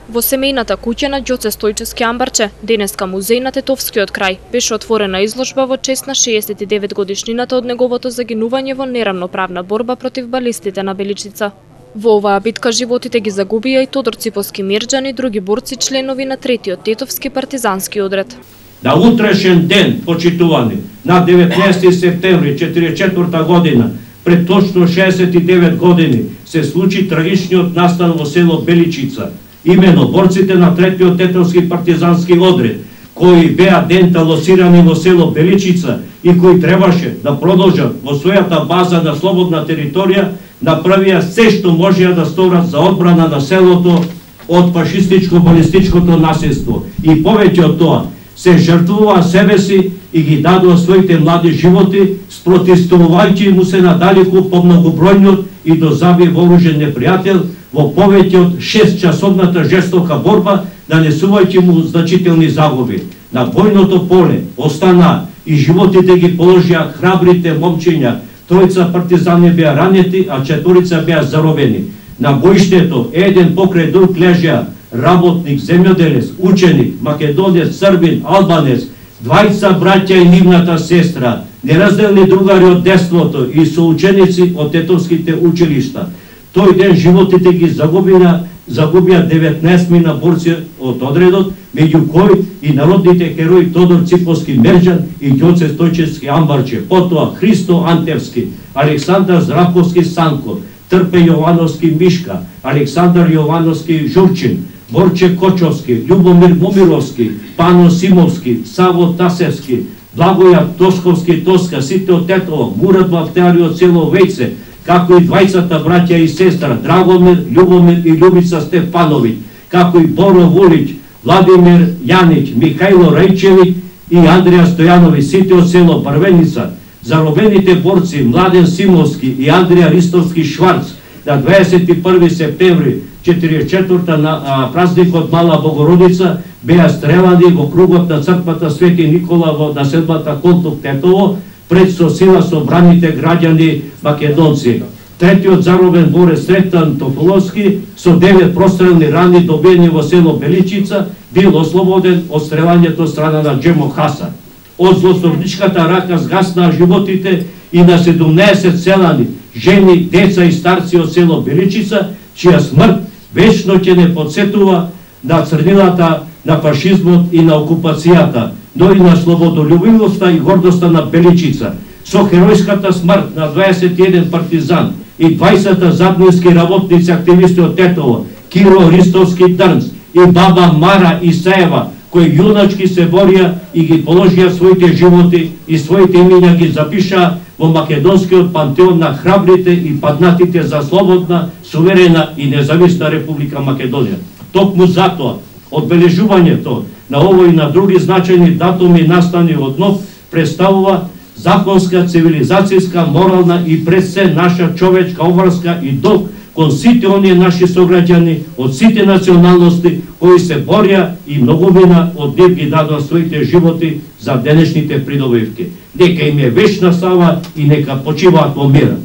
Во семејната куќа на Ѓоце Стојчевски Амбарче, денеска музеј на Тетовскиот крај, беше отворена изложба во чест на 69 годишнината од неговото загинување во нерамноправна борба против балистите на Беличица. Во оваа битка животите ги загубија и Тодор Ципоски Мирџан и други борци членови на третиот Тетовски партизански одред. На утрешен ден, почитувани, на 19 септември 1944 година, пред точно 69 години, се случи трагичниот настан во село Беличица. Имено борците на третиот Тетовски партизански одред, кои беа дента лосирани во село Беличица и кои требаше да продолжат во својата база на слободна територија, направија се што можеа да сторат за одбрана на селото од фашистичко-балистичкото насилство. И повеќе од тоа, се жртвуваа себе си и ги дадоа своите млади животи, спротивствувајќи му се надалеку по многобројниот и дозаби вооружен непријател во повеќе од 6-часовната жестока борба, нанесувајќи му значителни загуби. На бојното поле остана и животите ги положија храбрите момчиња. Тројца партизани беа ранети, а 4 беа заробени. На боиштето еден покрај друг лежеа работник, земјоделец, ученик, македонец, србин, албанец, 2 браќа и нивната сестра, неразделни другари од детството и соученици од тетовските училишта. Тој ден животите ги загубија 19 борци од одредот, меѓу кои и народните херои Тодор Ципоски Мирџан и Ѓоце Стојчевски Амбарче, потоа Христо Антевски, Александар Здравковски Санко, Трпе Јовановски Мишка, Александар Јовановски Журчин, Борче Кочовски, Љубомир Момировски, Пано Симовски, Саво Тасевски, Благоја Тосковски Тоска, сите од Тетово, Мурат Бафтеари од село Вејце, како и 20 браќа и сестра Драгомир, Љубомир и Љубица Стефановиќ, како и Боро Вулиќ, Владимир Јанич, Михајло Рајчевиќ и Андреја Стојановиќ, сите од село Барвеница. Заробените борци Младен Симовски и Андреја Ристовски Шварц на 21 септември 1944 на празникот Мала Богородица беа стрелани во кругот на црквата Свети Никола во населбата Контук Тетово пред со сила собраните граѓани македонци. Третиот заробен борец Сретан Тополовски со 9 прострелни рани добиени во село Беличица бил ослободен од стрелањето страна на Џемо Хаса. Од злосторничката рака згаснаа животите и на 17 селани, жени, деца и старци од село Беличица, чија смрт вечно ќе не подсетува на црнилата на фашизмот и на окупацијата, но и на слободолюбивоста и гордоста на Беличица. Со херојската смрт на 21 партизан и 20 заднински работници активисти од Тетово, Киро Ристовски Трнц и баба Мара Исаева, кои јуначки се борија и ги положија своите животи и своите имиња ги запишаа во македонскиот пантеон на храбрите и паднатите за слободна, суверена и независна Република Македонија. Токму затоа, одбележувањето на овој и на други значајни датуми настани од нов представува законска, цивилизацијска, морална и пред се наша човечка обврска и долг кон сите оние наши сограѓани од сите националности кои се борија и многумина од нив ги дадоа своите животи за денешните придобивки. Нека им е вечна слава и нека почиваат во мир.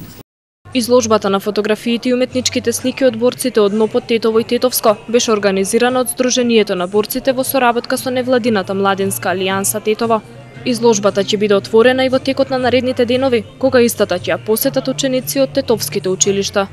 Изложбата на фотографиите и уметничките слики од борците од НОПОД Тетово и Тетовско беше организирана од Сдруженијето на борците во соработка со невладината младинска алијанса Тетово. Изложбата ќе биде отворена и во текот на наредните денови, кога истата ќе ја посетат ученици од тетовските училишта.